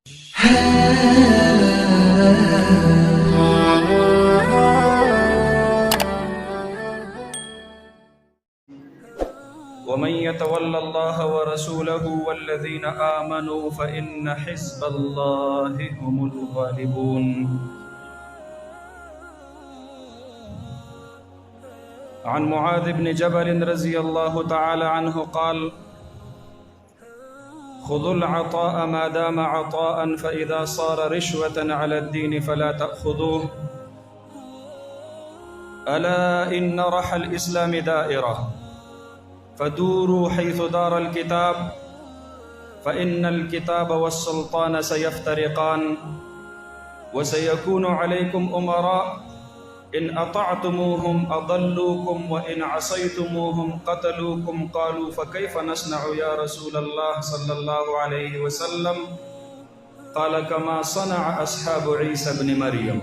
ومن يتول الله ورسوله والذين آمنوا فإن حزب الله هم الغالبون. عن معاذ بن جبل رضي الله تعالى عنه قال: خذوا العطاء ما دام عطاء فإذا صار رشوة على الدين فلا تأخذوه. ألا إن رحى الإسلام دائرة فدوروا حيث دار الكتاب فإن الكتاب والسلطان سيفترقان وسيكون عليكم أمراء إن أطعتموهم أضلوكم وإن عصيتموهم قتلوكم. قالوا فكيف نصنع يا رسول الله صلى الله عليه وسلم؟ قال كما صنع أصحاب عيسى بن مريم،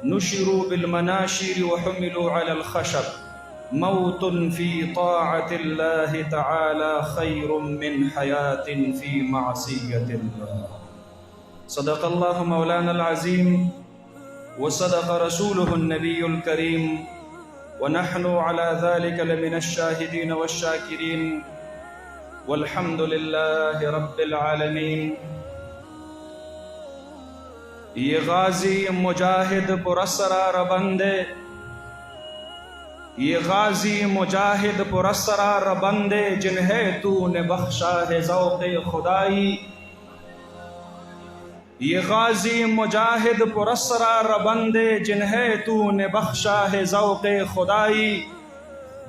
نشروا بالمناشير وحملوا على الخشب. موت في طاعة الله تعالى خير من حياة في معصية الله. صدق الله مولانا العظيم وصدق رسوله النبي الكريم ونحن على ذلك لمن الشاهدين والشاكرين والحمد لله رب العالمين. یہ غازی مجاہد پراسرار بندے، یہ غازی مجاہد پراسرار بندے جنہیں تو نے بخشا ہے ذوق خدائی. یہ غازی مجاہد پراسرار بندے جنہیں تو نے بخشا ہے ذوق خدائی.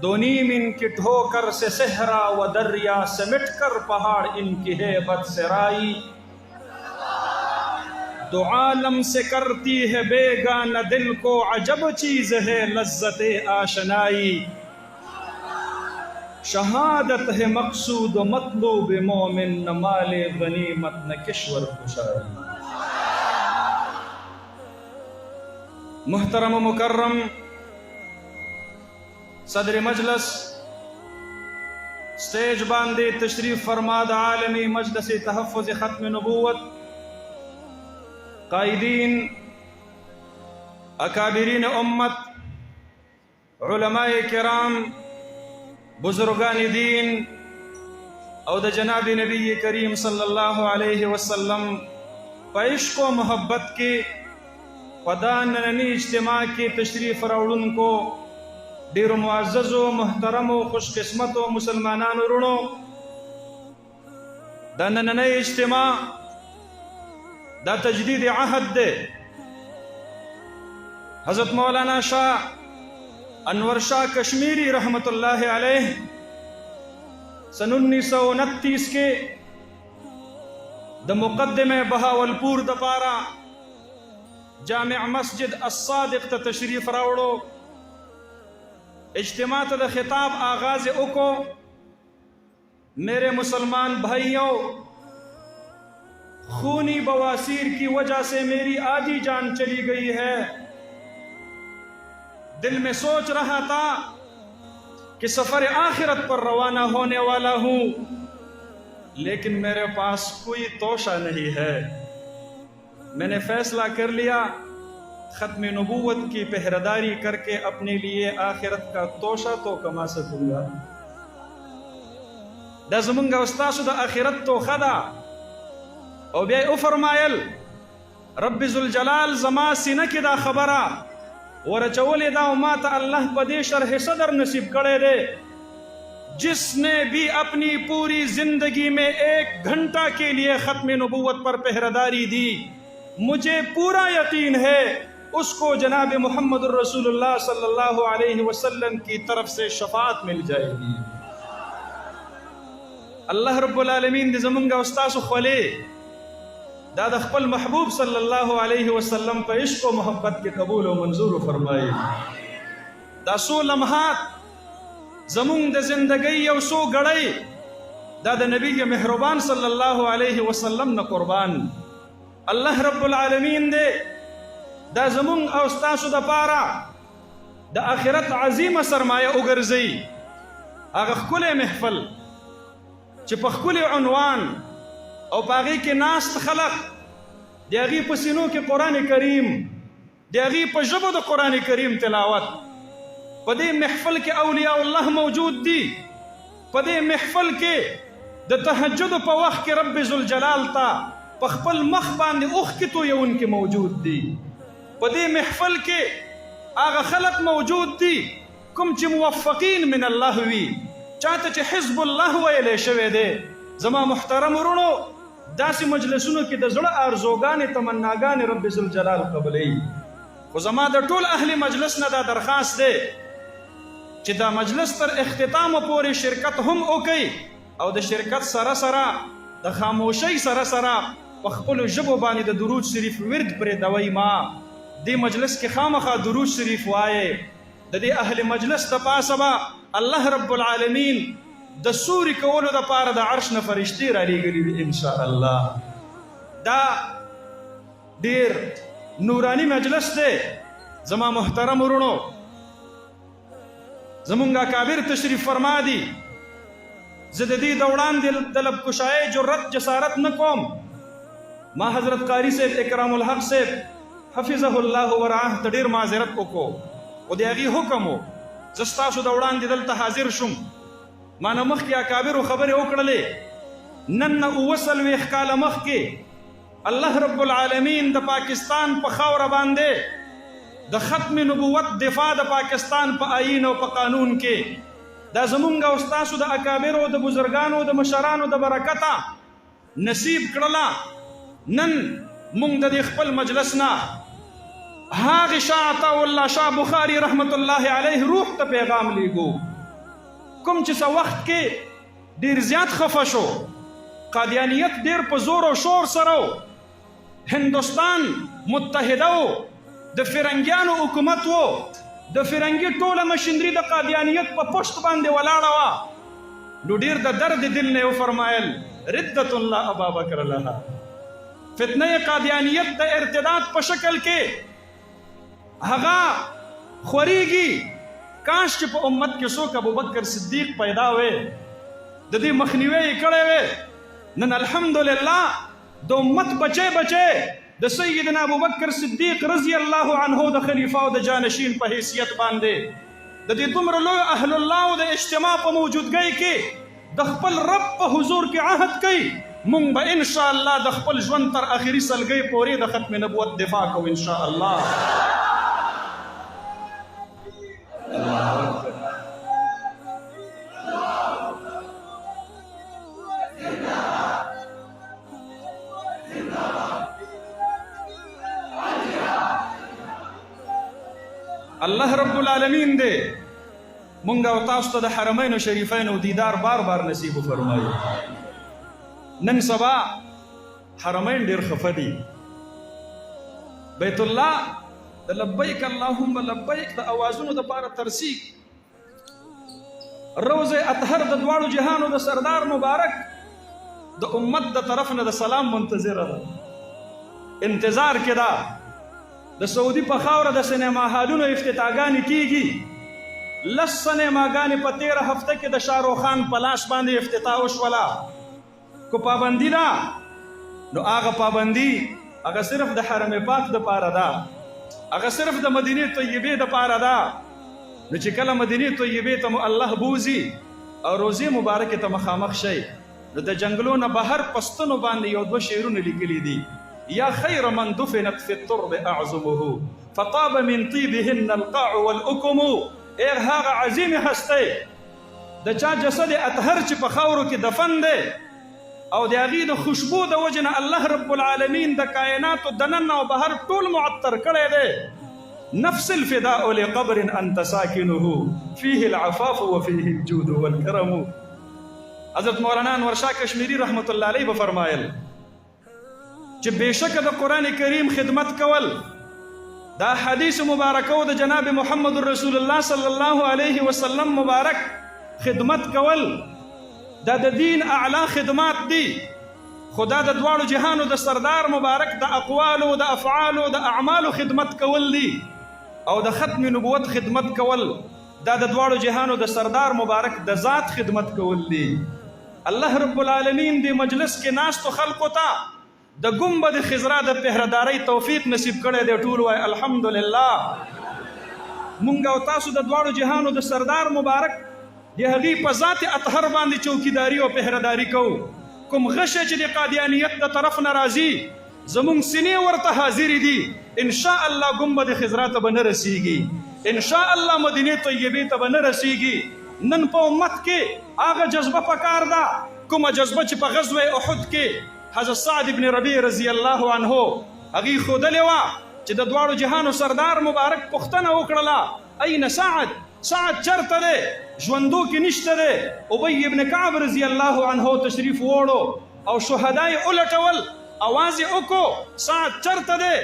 دو نیم ان کی ٹھوکر سے صحرا و دریا سے مٹ کر پہاڑ ان کی ہیبت سے رائی. دو عالم سے کرتی ہے بیگانہ دل کو عجب چیز ہے لذت آشنائی. شہادت ہے مقصود و مطلوب مومن نہ مال غنیمت نہ کشور خوشائی. محترم و مکرم صدر مجلس، سٹیج باندے تشریف فرماد عالمی مجلس تحفظ ختم نبوت، قائدین، اکابرین امت، علماء کرام، بزرگان دین او د جناب نبی کریم صلی اللہ علیہ وسلم پا عشق و محبت کے پدان ننی اجتماع کی تشریف راوڑن کو ډیر معزز و محترم و خوش قسمت و مسلمانان رونو، دا ننی اجتماع دا تجدید عہد دے. حضرت مولانا شاہ انور شاہ کشمیری رحمت اللہ علیہ سن 1929 کے دا مقدم بہاولپور دا پارا جامع مسجد الصادق تا تشریف راوڑو. اجتماع تا دا خطاب آغاز اکو. میرے مسلمان بھائیوں، خونی بواسیر کی وجہ سے میری آدھی جان چلی گئی ہے. دل میں سوچ رہا تھا کہ سفر آخرت پر روانہ ہونے والا ہوں، لیکن میرے پاس کوئی توشہ نہیں ہے. میں نے فیصلہ کر لیا ختم نبوت کی پہراداری کر کے اپنے لیے آخرت کا توشہ تو کما سکوں گا. دا زمونگا استاسو دا آخرت تو خدا. او بیا او فرمایل رب ذوالجلال زما سینہ کی دا خبرہ ورچولی دا ما تا اللہ پا دے شرح صدر نصیب کرے دے. جس نے بھی اپنی پوری زندگی میں 1 گھنٹہ کے لیے ختم نبوت پر پہراداری دی، مجھے پورا یقین ہے اس کو جناب محمد الرسول اللہ صلی اللہ علیہ وسلم کی طرف سے شفاعت مل جائے گی. اللہ رب العالمین دی زمانگا استاس خولے دا خپل محبوب صلی اللہ علیہ وسلم پہ عشق و محبت کے قبول و منظور فرمائے. دا سو لمحات زمون دا زندگی او سو گڑائی دا نبی مہربان صلی اللہ علیہ وسلم نا قربان. اللہ رب العالمین دے دا زمون او استاسو دا پارا دا آخرت عظیم سرمایہ اگرزی. اگا خکل محفل چی پا خکل عنوان او پاگی کے ناست خلق د هغې په سینو کې قرآن کریم، د هغې په ژبو د قرآن کریم تلاوت. په دې محفل کې اولیاء الله موجود دي. په دې محفل کې د تهجد په وخت کې رب ذوالجلال ته په خپل مخ باندې اوښکې تویونکي موجود دي. په دې محفل کې هغه خلق موجود دي کوم چې موفقین من الله وي، چاته چې حزب الله ویلی شوی دی. زما محترم ورونو، داسې مجلسونو کې د زړه آرزوګانې تمناګانې رب ذوالجلال قبلوي. خو زما د ټول اهل مجلس نه دا درخواست دی چې دا مجلس تر اختتامه پورې شرکت هم وکړي، او د شرکت سره سره د خاموشۍ سره سره په خپلو ژبو باندې د درود شریف ورد پرېږدوئ. ما دې مجلس کې خامخا درود شریف وایې. د دې اهل مجلس د پاسه به الله رب العالمین د سوري کولو دپاره د عرش نه فرشتې رالیږلي دي انشاء الله. دا ډېر نورانی مجلس دی. زما محترم ورونو، زمونږ اکابر تشریف فرما دي. زه د دې د وړاندې د لبکشایۍ جرت جسارت نه کوم. ما حضرت قاری صاحب اکرام الحق صاحب حفظه الله ورعاه ته ډېر معذرت وکړو، خو د هغې حکم و زه ستاسو د وړاندې دلته حاضر شوم. ما نه مخکې اکابرو خبرې وکړلې. نن نه 39 کاله مخکې الله رب العالمین د پاکستان په خاوره باندې د ختم نبوت دفاع د پاکستان په آیین او په قانون کې دا زمونږ او ستاسو د اکابرو د بزرګانو د مشرانو د برکته نصیب کړله. نن مونږ د دې خپل مجلس نه هغې شاه عطاءالله شاه بخاري رحمت الله علیه روح ته پیغام لیږو، کوم چې څه وخت کې ډېر زیات خفه شو. قادیانیت ډېر په زور او شور سره و. هندوستان متحده و، د فرنګیانو حکومت و. د فرنګي ټوله مشینري د قادیانیت په پشت باندې ولاړه وه. نو ډېر د درد دل نه وفرمایل ردت الله ابا بکر لها. فتنه قادیانیت د ارتداد په شکل کې هغه خورېږي. کاش چې په امت کې څوک ابوبکر صدیق پیدا وی، د دې مخنیوی یې کړی وی. نن الحمدلله د امت بچی بچی د سیدنا ابوبکر صدیق رضی الله عنه د خلیفه او د جانشین په حیثیت باندې د دې دومره لوی اهل الله او د اجتماع په موجودګۍ کې د خپل رب په حضور کې عهد کوي مونږ به ان شاء الله د خپل ژوند تر اخري سلګۍ پورې د ختم نبوت دفاع کوو ان شاء الله. الله رب العالمین دې مونږ او تاسو ته د حرمین شریفین دیدار بار بار نصیب فرمایي. نن سبا حرمین ډېر خفه دي. بیت الله د لبیک اللهم لبیک د اوازونو دپاره ترسیق. روضه اطهر د دواړو جهانو د سردار مبارک د امت د طرف نه د سلام منتظره ده. انتظار کې ده. د سعودي په خاوره د سینما هالونو افتتاحګانې کیږي. 10 سینماګانې په 13 هفته کې د شاهرخ خان په لاس باندې افتتاح وشوله. کو پابندي ده نو هغه پابندي هغه صرف د حرم پاک دپاره ده، هغه صرف د مدینې طیبې دپاره ده. نو چې کله مدینې طیبې ته مو الله بوزي او روضې مبارکې ته مخامخ شئ نو د جنګلو نه بهر پستنو باندې یو 2 شعرونه لیکلي دي. یا خیر من دفنت فی الترب اعظمه فطاب من طیبهن القاع والأکم. ای هغه عظیم هستی د چا جسد اطهر چې په خاورو کې دفن دی او د هغې د خوشبو د وجې نه الله رب العالمین د کائناتو دننه او بهر ټول معطر کړی دی. نفس الفداء لقبر انت ساکنه فيه العفاف وفيه الجود والكرم. حضرت مولانا انور شاه کشمیری رحمت الله علیه به فرمایل چې بېشکه د قرآن کریم خدمت کول، دا حدیث مبارکه او د جناب محمد رسول الله صلی الله علیه وسلم مبارک خدمت کول دا د دین اعلی خدمات دي. خدا د دواړو جهانو د سردار مبارک د اقوالو د افعالو د اعمالو خدمت کول دي او د ختم نبوت خدمت کول دا د دواړو جهانو د سردار مبارک د ذات خدمت کول دي. الله رب العالمین دې مجلس کې ناستو خلقو ته د ګنبد خضرا د پهردارۍ توفیق نصیب کړی دی. ټول وای الحمدلله. مونږ او تاسو د دواړو جهانو د سردار مبارک د هغې په ذات اطهر باندې چوکیداري او پهرداري کوو. کوم غشه چې د قادیانیت د طرف نه راځي زمونږ سینې ورته حاضرې دي. انشاء الله ګنبد خضرا ته به نه رسیږي، انشاء الله مدینې طیبې ته به نه رسیږي. نن په امت کې هغه جذبه پکار ده کومه جذبه چې په غزوه احد کې حضرت صاحب ابن ربیع رضی الله عنه هغې ښودلې وه چې د دواړو جهانو سردار مبارک پوښتنه وکړله این سعد، سعد چرته دی؟ ژوندو کې نشته دی. ابی ابن کعب رضی الله عنه تشریف ووړو او شهدا یې ولټول، اواز یې وکړو سعد چرته دی؟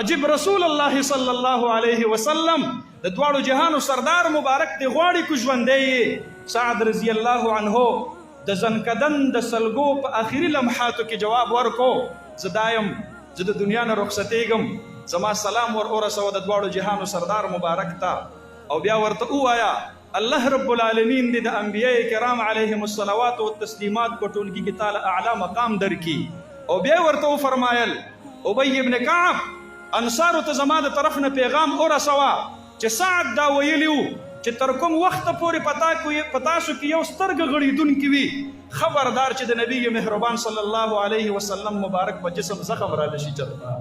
عجیب رسول الله صلی الله علیه وسلم د دواړو جهانو سردار مبارک دی غواړي کو ژوندی یې. سعد رضی الله عنه د زنکدن د سلګو په آخري لمحاتو کې جواب ورکو زه دایم زه د دنیا نه رخصتېږم، زما سلام ور ورسوه د دواړو جهانو سردار مبارک ته. او بیا ورته ووایه الله رب العالمین دې د انبیاء کرام علیهم الصلوات والتسلیمات په ټولګي کې تعالی اعلی مقام درکړي. او بیا ورته وفرمایل ابی ابن کعب انصارو ته زما د طرف نه پیغام ورسوه چې سعد دا ویلی و چې تر کوم وخته پورې په تاسو کې یو سترګه غړېدونکې وي خبردار چې د نبی مهربان صلی الله علیه وسلم مبارک په جسم زخم را نشي چرته.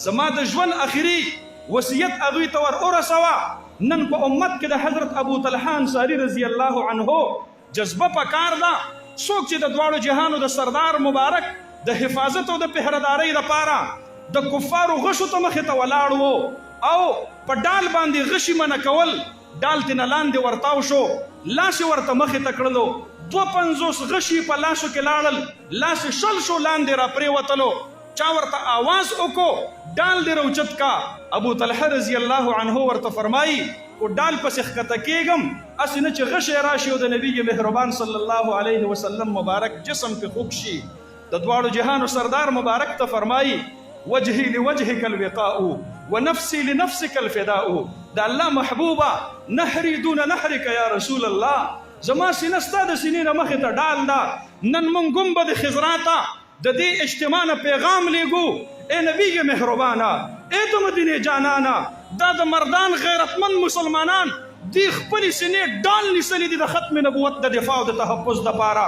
زما د ژوند اخري وصیت هغوی ته ور ورسوه. نن په امت کې د حضرت ابو طلحه انصاري رضی الله عنه جذبه پکار ده. څوک چې د دواړو جهانو د سردار مبارک د حفاظت او د پهردارۍ لپاره د کفارو غشو ته مخې ته ولاړ و او په ډال باندې غشي منع کول، ډال تېنه لاندې ورتاو شو، لاس یې ورته مخې ته کړلو، 52 غشي په لاسو کې لاړل، لاس یې شل شو لاندې را پرېوتلو. چا ورته آواز وکړو ډال دې راوچت کا. ابو طلحه رضی الله عنه ورته فرمایي کو ډال پسې ښکته کېږم هسې نه چې غشی راشي او د نبي مهربان صلی الله علیه وسلم مبارک جسم کې خوږ شي. د دواړو جهانو سردار مبارک ته فرمایي وجهي لوجهك الوقاء ونفسي لنفسك الفداء. د الله محبوبه نهري دون نهرك یا رسول الله. زما سینه ستا د سینې نه مخې ته ډال ده. نن مونږ ګنبد خضرا ته د دې اجتماع نه پیغام لیږو اے نبی مهربانه، اے د مدینې جانانه، دا د مردان غیرتمند مسلمانان دی خپلې سینې ډال نیسلي دي د ختم نبوت د دفاع او د تحفظ دپاره.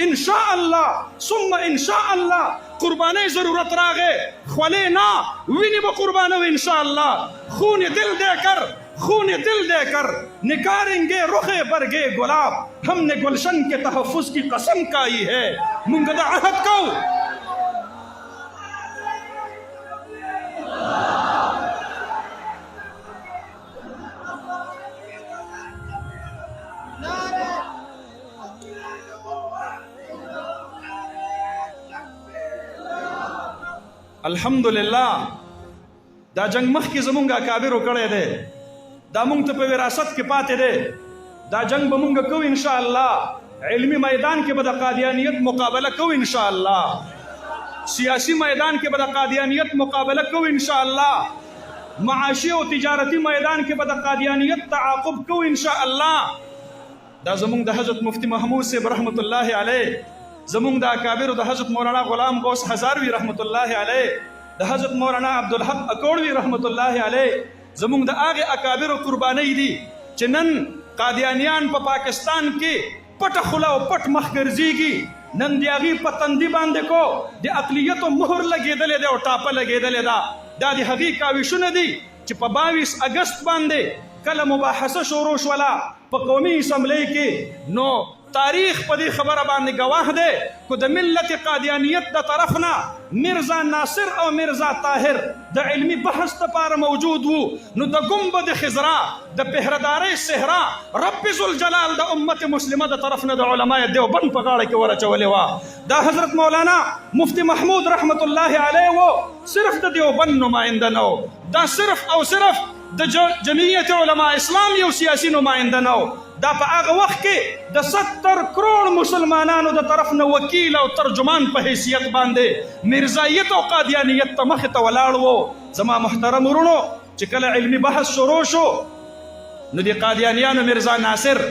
انشاء الله ثم انشاء الله قربانی ضرورت راغے خولے نہ ویني به قربانو انشاء اللہ. خون دل دے کر خون دل دے کر نکاریں گے رخ برگے گلاب. ہم نے گلشن کے تحفظ کی قسم کھائی ہے منگ دا عہد کو. الحمدلله دا جنگ مخکې زمونږ اکابرو کړی دی، دا مونږ ته په وراثت کې پاتې دی. دا جنگ به مونږ کوو انشاء الله. علمی میدان کې به د قادیانیت مقابله کوو انشاء الله. سیاسی میدان کې به د قادیانیت مقابله کوو انشاء الله. معاشي او تجارتی میدان کې به د قادیانیت تعاقب کوو انشاء الله. دا زمونږ د حضرت مفتی محمود صاحب رحمت الله علیه، زمونږ د اکابرو د حضرت مولانا غلام غوث هزاروي رحمت الله علیه، د حضرت مولانا عبدالحق اکوړوي رحمت الله علیه، زمونږ د هغې اکابرو قربانۍ دي چې نن قادیانیان په پاکستان کې پټه خوله او پټ مخ ګرځېږي. نن د هغې په تندي باندې کو د اقلیتو مهر لګېدلې دی او ټاپه لګېدلې ده. دا د هغې کاوشونه دي چې په 22 اګست باندې کله مباحثه شروع شوله په قومي اسمبلۍ کې، نو تاریخ په دې خبره باندې گواه دی کو د ملت قادیانیت د طرف نه مرزا ناصر او مرزا طاهر د علمی بحث لپاره موجود وو. نو د ګنبد خضرا د پهردارۍ صحرا رب ذوالجلال د امت مسلمه د طرف نه د علماء دیوبند په غاړه کې ورچولې وه. دا حضرت مولانا مفتی محمود رحمت الله علیه و صرف د دیوبند نماینده نه و، دا صرف او صرف د جمعیت علماء اسلام یو سیاسی نماینده نه و. دا په هغه وخت کې د 70 کروڑ مسلمانانو د طرف نه وکیل او ترجمان په حیثیت باندې مرزایت او قادیانیت ته مخې ته ولاړ و. زما محترم ورونو چې کله علمی بحث شروع شو نو د قادیانیانو مرزا ناصر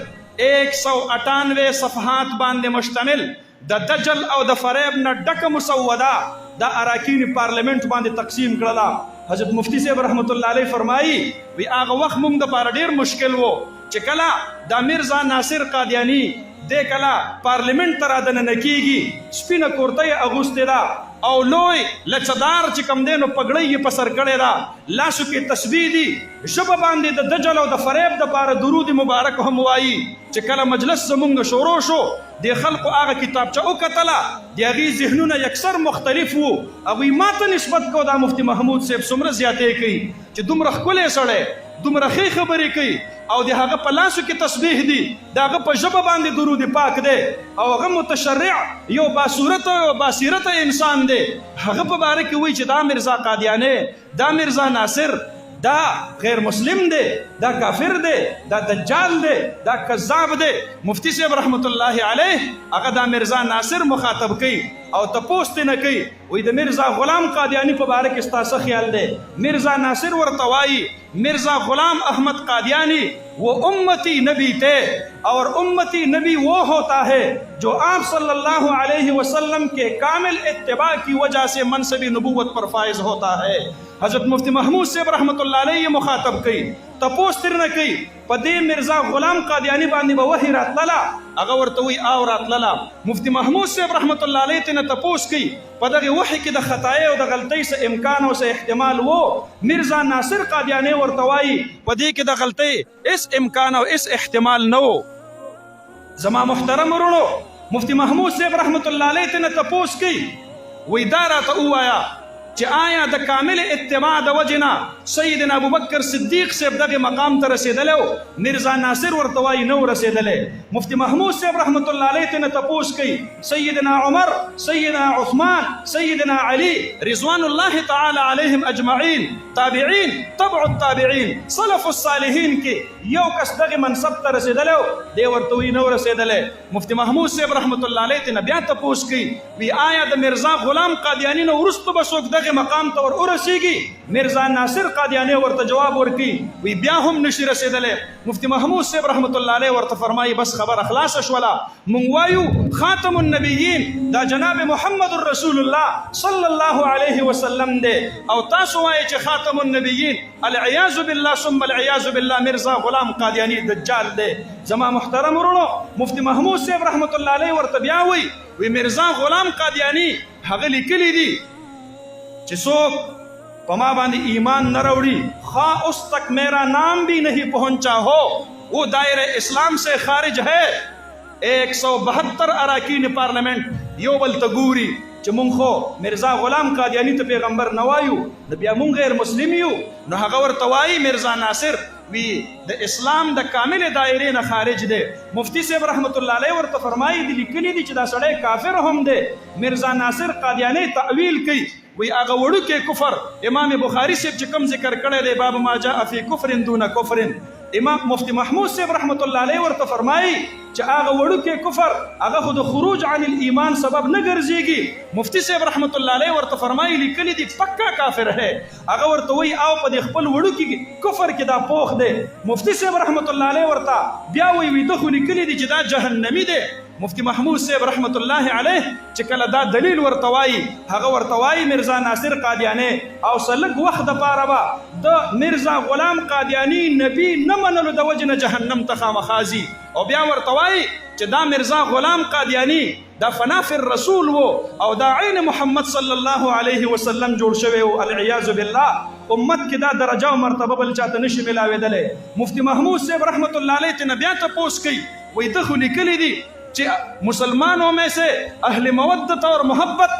198 صفحات باندې مشتمل د دجل او د فریب نه ډکه مسوده دا اراکین پارلیمنٹ باندې تقسیم کړله. حضرت مفتی صاحب رحمت الله علیه فرمایي وی هغه وخت موږ دپاره ډېر مشکل و چې کله دا مرزا ناصر قادیاني دې کله پارلیمنٹ ته رادننه کېږي سپینه کورته یې اغوستې ده او لوی لچدار چې کوم دی نو پګړۍ یې په سر کړې ده لاسو کې تسبیح دي ژبه باندې د دجل او د فریب دپاره درود مبارک هم وایي. چې کله مجلس زمونږ شروع شو د خلقو هغه کتابچه وکتله د هغې ذهنونه یکسر مختلف وو. هغوی ما ته نسبت کو دا مفتی محمود صاحب څومره زیاتې کوي چې دومره ښکلی سړی دومره ښې خبرې کوي او د هغه په لاسو کې تسبیح دي د هغه په ژبه باندې درود پاک دی او هغه متشرع یو باصورته او باصیرته انسان دی. هغه په باره کې وایي چې دا مرزا قادیانی دا مرزا ناصر دا غیر مسلم دی دا کافر دی دا دجال دی دا کذاب دی. مفتی صاحب رحمت الله علیه هغه دا مرزا ناصر مخاطب کوي او تپوس ترې نه کوي وایي د مرزا غلام قادیانی په باره کې ستا څه خیال دی؟ مرزا ناصر ورته وایي مرزا غلام احمد قادیانی وہ امتی نبی تھے اور امتی نبی وہ ہوتا ہے جو آپ صلی اللہ علیہ وسلم کے کامل اتباع کی وجہ سے منصب نبوت پر فائز ہوتا ہے. حضرت مفتی محمود صاحب رحمت اللہ علیہ مخاطب کئی تپوس تر نه کوي په دې مرزا غلام قادیانی باندې به وحی راتلله هغه ورته وایي او راتلله. مفتی محمود صاحب رحمت الله علیه ترنه تپوس کوي په دغې وحی کې د خطای او د غلطۍ څه امکان او څه احتمال و. مرزا ناصر قادیانی ورته وایي په دې کې د غلطۍ اس امکان او اس احتمال نه و. زما محترم ورونو مفتی محمود صاحب رحمت الله علیه ترنه تپوس کوي وایي دا راته ووایه چې آیا د کامل اتباع د وجې نه سیدنا ابوبکر صدیق صاحب دغه مقام ته رسېدلی و؟ مرزا ناصر ورته وایي نه و رسېدلی. مفتی محمود صاحب رحمت الله علیه ترنه تپوس کوي سیدنا عمر سیدنا عثمان سیدنا علی رضوان الله تعالی علیهم اجمعین تابعین تبع التابعین سلف الصالحین کې یو کس دغه منصب ته رسېدلی و دی ورته وایي نه و رسېدلی. مفتی محمود صاحب رحمت الله علیه ترنه بیا تپوس کوي وی آیا د مرزا غلام قادیانی نه وروسته به څوک مقام ته ور ورسیږي؟ مرزا ناصر قادیانی ورته جواب ورکړي وی بیا هم نشي رسېدلی. مفتی محمود صاحب رحمت الله علیه ورته فرمایي بس خبره خلاصه شوله مونږ وایو خاتم النبیین دا جناب محمد رسول الله صلی الله علیه وسلم دی او تاسو وایي چې خاتم النبیین العیاذ بالله ثم العیاذ بالله مرزا غلام قادیانی دجال دی. زما محترم ورونو مفتی محمود صاحب رحمت الله علیه ورته بیا وی مرزا غلام قادیانی هغه لیکلی دی چې څوک په ما باندې ایمان نه راوړي خواہ اس تک میرا نام بھی نہیں پہنچا ہو وہ دائرہ اسلام سے خارج ہے. 172 اراکین پارلیمنٹ یو بل ته ګوري چې مونږ خو مرزا غلام قادیانی ته پیغمبر نه وایو نو بیا مونږ غیر مسلم یو. نو هغه ورته وایي مرزا ناصر وی د اسلام د کامل دایرې نه خارج دی. مفتی صاحب رحمت الله علیه ورته فرمایي دي لیکلي دي چې دا سړی کافر هم دی. مرزا ناصر قادیانی تعویل کوي وی هغه وړوکی کفر امام بخاری صاحب چې کوم ذکر کړی دی باب ما جاء فی کفر دون کفر امام مفتی محمود صاحب رحمت الله علیه ورته فرمایي چې هغه وړوکی کفر هغه خو د خروج عن الایمان سبب نه ګرځېږي. مفتی صاحب رحمت الله علیه ورته فرمایي لیکلي دي پکا کافر ہے. هغه ورته وایي او په دې خپل وړوکي کفر کې دا پوخ دی. مفتی صاحب رحمت الله علیه ورته بیا وایي ده خو لیکلي دي چې دا جهنمی دی. مفتی محمود صاحب رحمت الله علیه چې کله دا دلیل ورته وایي هغه ورته وایي مرزا ناصر قادیانی او سلک وخت دپاره به د مرزا غلام قادیانی نبی نه منلو د وجې نه جهنم ته خامخا ځي. او بیا ورته وایي چې دا مرزا غلام قادیانی دا فنافر رسول و او دا عین محمد صلی الله علیه وسلم جوړ شوی و العیاذ بالله. امت کې دا درجه او مرتبه بل چاته نشي ملاوېدلی. مفتی محمود صاحب رحمت الله علیه ترنه بیا تپوس کوي وایي ده خو لیکلي دي چې مسلمانوں میں سے اہل مودت اور محبت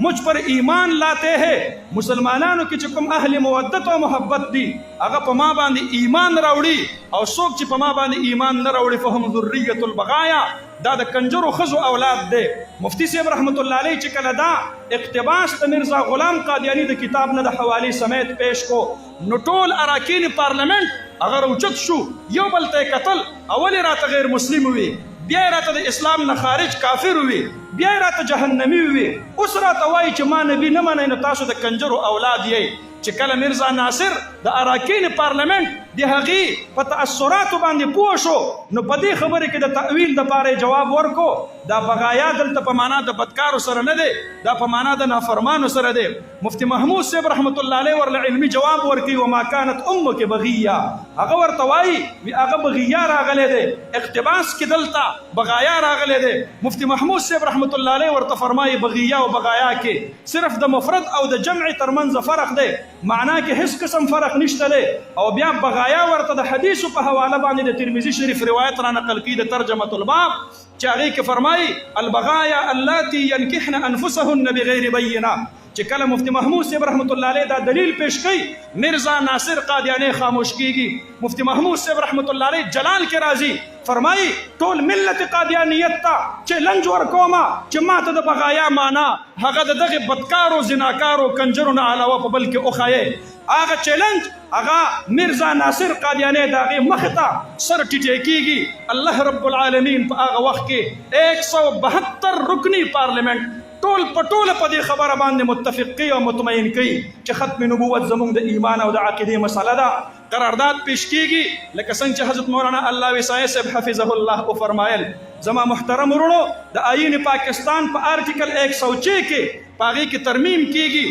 مجھ پر ایمان لاتے ہیں. مسلمانانو کې چې کوم اهل مودت او محبت دي هغه په ما باندې ایمان راوړي او څوک چې په ما باندې ایمان نه راوړي فهم ذریة البغایا دا د کنجرو ښځو اولاد دی. مفتی صاحب رحمت الله علیه چې کله دا اقتباس د مرزا غلام قادیانی د کتاب نه د حوالې سمیت پیش کو نو ټول اراکین پارلیمنٹ هغه راوچت شو یو بل ته کتل اول راته غیر مسلم وي بیا راته د اسلام نه خارج کافر وي بیا راته جهنمی وي اوس راته وایي چې ما نبی نه منئ نو تاسو د کنجرو اولاد یئ. چې کله مرزا ناصر د اراکین پارلمنت د هغې په تاثراتو باندې پوه شو نو په دې خبرې کې د تأویل دپاره جواب ورکو دا بغایا دلته په معنا د بدکارو سره نه دی دا په معنا د نافرمانو سره دی مفتی محمود صاحب رحمت الله علیه ورله علمي جواب ورکوي وما كانت امک بغیه هغه ورته وایي هغه بغیه راغلی دی اقتباس کې دلته بغایا راغلی دی مفتی محمود صاحب رحمت الله علیه ورته فرمایي بغیه او بغایا کې صرف د مفرد او د جمع ترمنځ فرق دی معنا کې هیڅ قسم فرق نشته دی او بیا بغایا ورته د حدیثو په حواله باندې د ترمذي شریف روایت را نقل کی د ترجمه الباب چې هغې کې فرمایي البغایا اللاتي ينكحن انفسهن بغیر بینه چې کله مفتی محمود صاحب رحمت الله علیه دا دلیل پیش کوي مرزا ناصر قادیانی خاموش کیږي مفتی محمود صاحب رحمت الله علیه جلال کې راځي فرمایي ټول ملت قادیانیت ته چیلنج ورکومه چې ماته د بغایا معنا هغه د دغه بدکارو زناکارو کنجرو نه علاوه په بل کې وښایي هغه چیلنج هغه مرزا ناصر قادیانی د هغې مخې ته سر ټیټی کیږي الله رب العالمین په هغه وخت کې 172 رکنی پارلمنٹ ټول په ټوله په دې خبره باندې متفق کوي او مطمئن کوي چې ختم نبوت زموږ د ایمان او د عقیدې مسله ده قرارداد پیش کیږي لکه څنګه چې حضرت مولانا الله وسایع صاحب حفظه الله وفرمایل زما محترم ورونو د آئین پاکستان په آرټیکل 106 کې په هغې کې ترمیم کیږي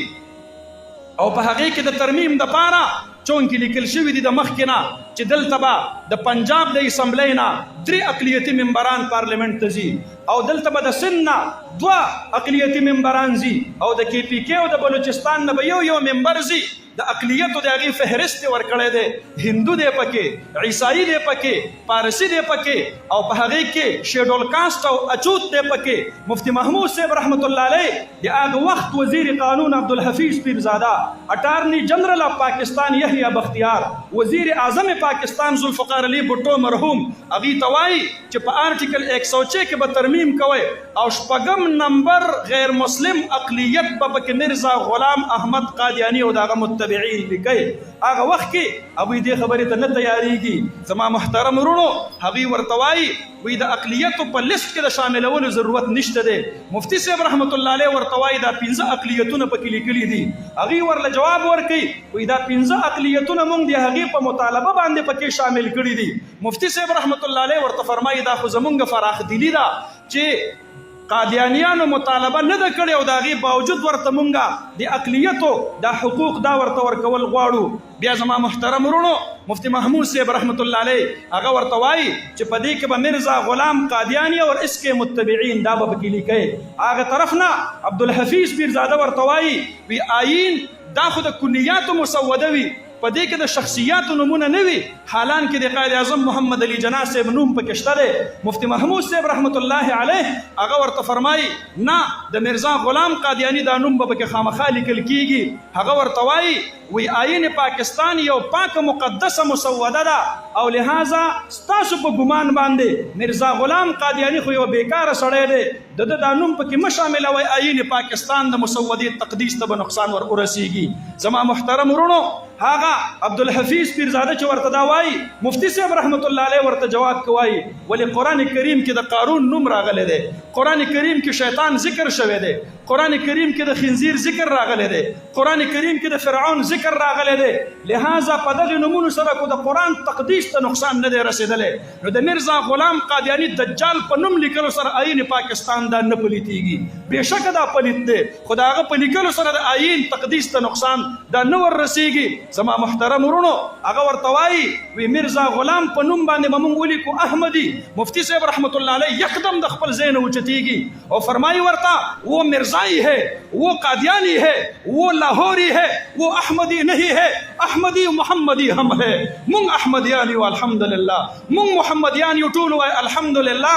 او په هغې کې د ترمیم دپاره چونکې لیکل شوي دي د مخکې نه چې دلته به د پنجاب د اسمبلی نه 3 اقلیتي ممبران پارلمنت ته ځي او دلته به د سند نه 2 اقلیتي ممبران ځي او د کې پی کې او د بلوچستان نه به یو ممبر ځي د اقلیتو د هغې فهرست یې ورکړی دی هندو دی پکې عیسائی دی پکې پارسي دی پکې او په هغې کې شیډول کاسټ او اچوت دی پکې مفتی محمود صاحب رحمت الله علیه د هغه وخت وزیر قانون عبدالحفیظ پیرزاده اټارنی جنرل اف پاکستان یحیی بختیار وزیر اعظم پاکستان ذوالفقار علی بھٹو مرحوم هغې ته وایي چې په آرټیکل 106 کې به ترمیم کوئ او 8 نمبر غیر مسلم اقلیت به پکې مرزا غلام احمد قادیانی او د هغه متبعین لیکئ هغه وخت کې ابوی دې خبرې ته نه تیاریږي زما محترم ورونو هغې ورته وایي وی د اقلیتو په لیست کې د شاملولو ضرورت نشته دی مفتی صاحب رحمت الله علیه ورته وایي دا 15 اقلیتونه پکې لیکلي دي هغې ورله جواب ورکوي وی دا 15 اقلیتونه موږ د هغې په مطالبه باندې پکې شامل کړي دي مفتی صاحب رحمت الله علیه ورته فرمایي دا خو زمونږ فراخ دلی ده چې قادیانیانو مطالبه نه ده کړې او د هغې باوجود ورته مونږه د اقلیتو دا حقوق دا ورته ورکول غواړو بیا زما محترم ورونو مفتی محمود صاحب رحمت الله علیه هغه ورته وایي چې په دې کې به مرزا غلام قادیانی اور اس کے متبعین دا به پکې لیکئ هغه طرف نه عبدالحفیظ پیرزاده ورته وایي وی آئین دا خو د کلیاتو مسوده وي په دې کې د شخصیاتو نمونه نه وي حالان کې د قائد اعظم محمد علي جناح صاحب نوم پکې شته دی مفتی محمود صاحب رحمت الله علیه هغه ورته فرمایي نه د مرزا غلام قادیانی دا نوم به پکې خامخا لیکل کیږي هغه ورته وایي وی آئین پاکستان یو پاک مقدسه مسوده ده او لہذا ستاسو په ګمان باندې مرزا غلام قادیانی خو یو بیکاره سړی دی د دا نوم پکې مه شاملوئ آئین پاکستان د مسودې تقدیس ته به نقصان ور ورسیږي زما محترم ورونو هغه عبدالحفیظ پیرزاده چې ورته دا وایي مفتی صاحب رحمت الله علیه ورته جواب کوي ولې قرآن کریم کې د قارون نوم راغلی دی قرآن کریم کې شیطان ذکر شوی دی قرآن کریم کې د خنزیر ذکر راغلی دی قرآن کریم کې د فرعون ذکر راغلی دی لہذا په دغې نومونو سره کو د قرآن تقدیس ته نقصان نه دی رسېدلی نو د مرزا غلام قادیانی دجال په نوم لیکلو سره آئین پاکستان دا نه پلیتیږي بېشکه دا پلیت دی خو د هغه په لیکلو سره د آئین تقدیس ته نقصان دا نه ور رسېږي زما محترم ورونو هغه ورته وایي وی مرزا غلام په نوم باندې به موږ ولیکو احمدي مفتی صاحب رحمت الله علیه یکدم د خپل ځای نه اوچتېږي او فرمایي ورته وہ مرزائی ہے وہ قادیانی ہے وہ لاہوری ہے وہ احمدی نہیں ہے احمدی محمدی ہم ہے مونږ احمدیان یو الحمدلله مونږ محمدیان یو ټول وایي الحمدلله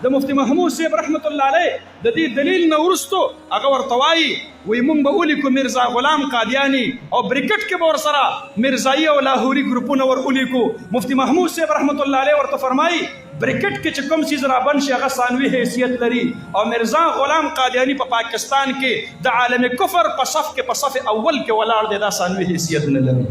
د مفتی محمود صاحب رحمت الله علیه د دې دلیل نه وروستو هغه ورته وایي وی مونږ به ولیکو مرزا غلام قادیانی او بریکټ کې به ورسره مرزایي او لاهوري ګروپونه ور ولیکو مفتی محمود صاحب رحمت الله علیه ورته فرمایي بریکټ کې چې کوم څیز رابند شي هغه ثانوي حیثیت لري او مرزا غلام قادیانی په پاکستان کې د عالم کفر په صف کې په صف اول کې ولاړ دی دا ثانوي حیثیت نه لري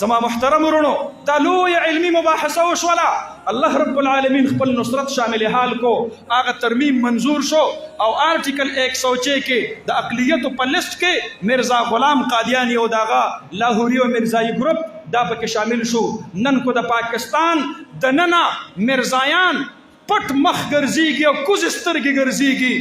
زما محترم ورونو دا لویه علمي مباحثه وشوله اللہ رب العالمین خپل نصرت شامل حال کو آغا ترمیم منظور شو او آرٹیکل 106 کے دا اقلیت و لسٹ کے مرزا غلام قادیانی او داغا لاہوری و مرزائی گروپ دا پک شامل شو. نن کو دا پاکستان دننا مرزایان پٹ مخ گرزیگی اور کز استرگی گرزیگی.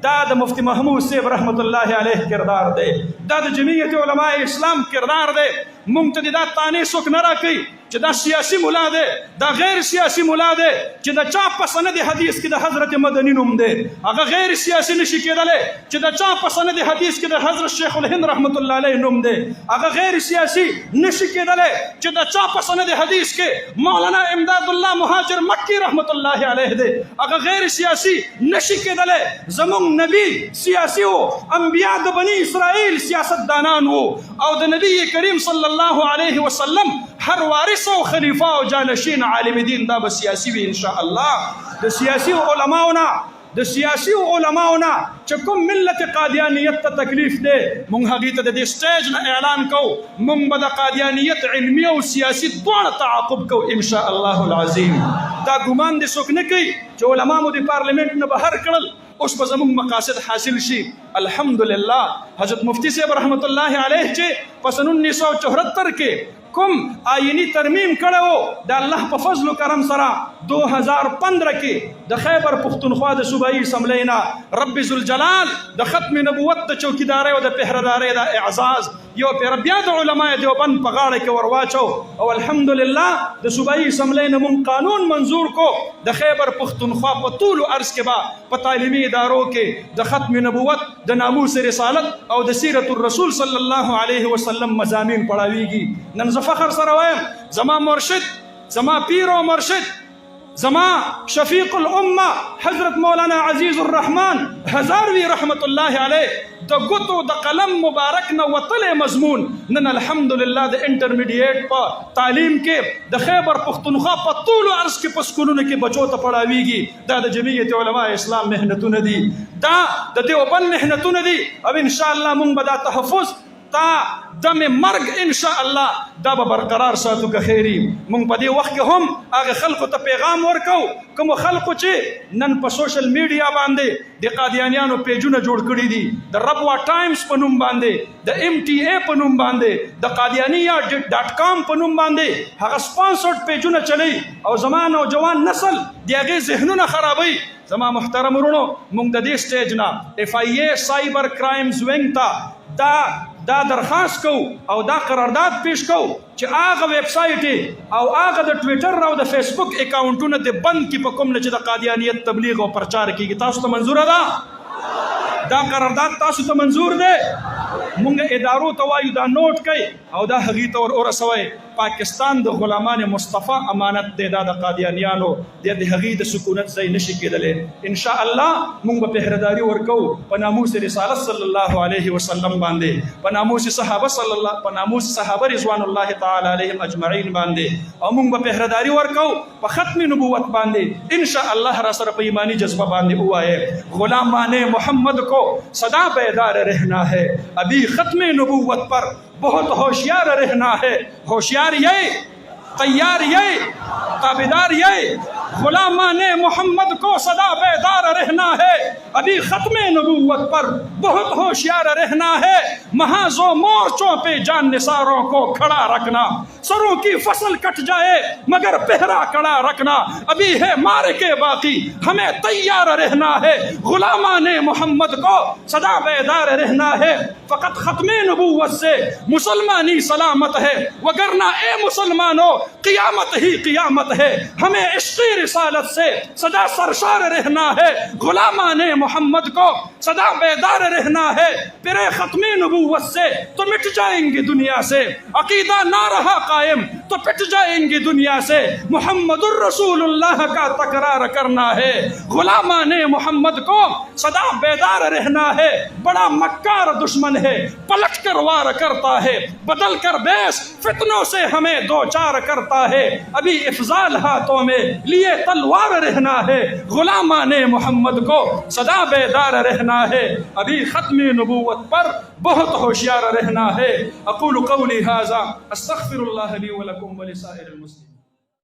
دا دا مفتی محمود صاحب رحمت اللہ علیہ کردار دے, دا دا جمعیت علماء اسلام کردار دے. ممتددہ تانے سک نرا کی چہ دا سیاسی ملا دے, دا غیر سیاسی ملا دے چہ دا چا پسند حدیث کی دا حضرت مدنی نم دے. اگر غیر سیاسی نشی کی دلے چہ دا چا پسند حدیث کی دا حضرت شیخ الہند رحمت اللہ علیہ نم دے. اگر غیر سیاسی نشی کی دلے چہ دا چا پسند حدیث کے مولانا امداد اللہ مہاجر مکی رحمت اللہ علیہ دے. اگر غیر سیاسی نشی کی دلے زمون نبی سیاسی ہو, انبیاء دا بنی اسرائیل سیاست دانان ہو, او دا نبی کریم صلی اللہ علیہ وسلم ہر وارث و خلیفہ و جانشین عالم دین دا بسیاسی بھی انشاءاللہ. دا سیاسی علماؤنا دا سیاسی علماؤنا چکم ملت قادیانیت تا تکلیف دے منگ حقیقت دے سٹیج نا اعلان کو منگ بدا قادیانیت علمی و سیاسی دوان تعاقب کو انشاءاللہ العظیم. دا گمان دے سکنے کی جو علماء مو دی پارلیمنٹ نا بہر کرل اس پر زمان مقاصد حاصل شی. الحمدللہ حضرت مفتی صاحب رحمت اللہ علیہ چے پسن 1974 کے کم آئینی ترمیم کرو دا اللہ پا فضل و کرم سرا 2015 کے دا خیبر پختونخوا دا صوبائی اسمبلینا رب ذوالجلال دا ختم نبوت دا چوکیدارے و دا پہردارے دا اعزاز یو پہ ربیات علماء دیوبند پغاڑے کے ورواچو. او الحمدللہ دا صوبائی اسمبلینا من قانون منظور کو دا خیبر پختونخوا پا طول و عرض کے با پا تعلیمی اداروں کے دا ختم نبوت دا ناموس رسالت او دا سیرت الرسول صلی اللہ علیہ وسلم مضامین پڑھاوی گی. نن فخر سروائم زما مرشد زما پیر و مرشد زما شفیق الامہ حضرت مولانا عزیز الرحمن ہزاروی رحمت اللہ علیہ دا گتو دا قلم مبارک نا وطل مضمون نن الحمدللہ دا انٹرمیڈیٹ پا تعلیم کے دا خیبر پختونخوا پا طول و عرض کے پسکولون کے بچوں تا پڑھاوی گی. دا دا جمعیت علماء اسلام محنتو ندی, دا دیوبند محنتو ندی. اب انشاءاللہ من بدا تحفظ تا دم مرگ انشاءاللہ دا برقرار ساتو کا خیری. من پا دی وقت کے ہم آگے خلقو تا پیغام ورکو کم خلقو چے نن پا سوشل میڈیا باندے دی قادیانیانو پیجونا جوڑ کری دی, دا ربوا ٹائمز پا نم باندے, دا MTA پا نم باندے, دا قادیانیہ.com پا نم باندے ہاگا سپانسرڈ پیجونا چلی او زمان او جوان نسل دی آگے ذہنونا خرابی. زمان محترم رونو منگ دا دی سٹیج نا FIA سائبر کرائمز ونگ تا دا درخواست کو او دا قرارداد پیش کو کہ آغا ویب سائٹی او آغا دا ٹویٹر راو دا فیس بک اکاؤنٹونا دے بند کی پا کم نچے دا قادیانیت تبلیغ و پرچار کی گی. تاسو تا منظور دا دا قرارداد تاسو تا منظور دے منگ ادارو توایو دا نوٹ کئی او دا حقیقت اور رسوائے پاکستان دا غلامان مصطفیٰ امانت دے دا قادیانیانو دے دے حقیقت سکونت زی نشی کے دلے. انشاءاللہ منگ با پہرداری ورکو پناموس رسالت صلی اللہ علیہ وسلم باندے, پناموس صحابہ صلی اللہ پناموس صحابہ رضوان اللہ تعالی علیہم اجمعین باندے, اور منگ با پہرداری ورکو پا ختم نبوت باندے انشاءاللہ رسر پا ایمانی جذبہ باندے ہوا ہے. غلامان محمد کو صدا بیدار رہنا ہے, ابھی ختم نبوت پر بہت ہوشیار رہنا ہے. ہوشیار یہ, تیار یہ, تابیدار یہ, غلامان محمد کو صدا بیدار رہنا ہے, ابھی ختم نبوت پر بہت ہوشیار رہنا ہے. محاذ و مورچوں پہ جان نثاروں کو کھڑا رکھنا, سروں کی فصل کٹ جائے مگر پہرا کڑا رکھنا, ابھی ہے مارکے باقی ہمیں تیار رہنا ہے. غلامان محمد کو صدا بیدار رہنا ہے, فقط ختم نبوت سے مسلمانی سلامت ہے, وگرنہ اے مسلمانوں قیامت ہی قیامت ہے. ہمیں عشقی رسالت سے صدا سرشار رہنا ہے. غلامان محمد کو صدا بیدار رہنا ہے. پھر ختم نبوت سے تو مٹ جائیں گے دنیا سے, عقیدہ نہ رہا قائم تو پٹ جائیں گے دنیا سے. محمد الرسول اللہ کا تکرار کرنا ہے. غلامان محمد کو صدا بیدار رہنا ہے. بڑا مکار دشمن ہے, پلٹ کر وار کرتا ہے, بدل کر بیس فتنوں سے ہمیں دو چار کرتا ہے. ابھی افضال ہاتھوں میں لیے تلوار رہنا ہے. غلامان محمد کو صدا بیدار رہنا ہے. ابھی ختم نبوت پر بہت ہوشیار رہنا ہے. اقول قولی ھذا استغفر اللہ لی ولکم ولسائر المسلمین.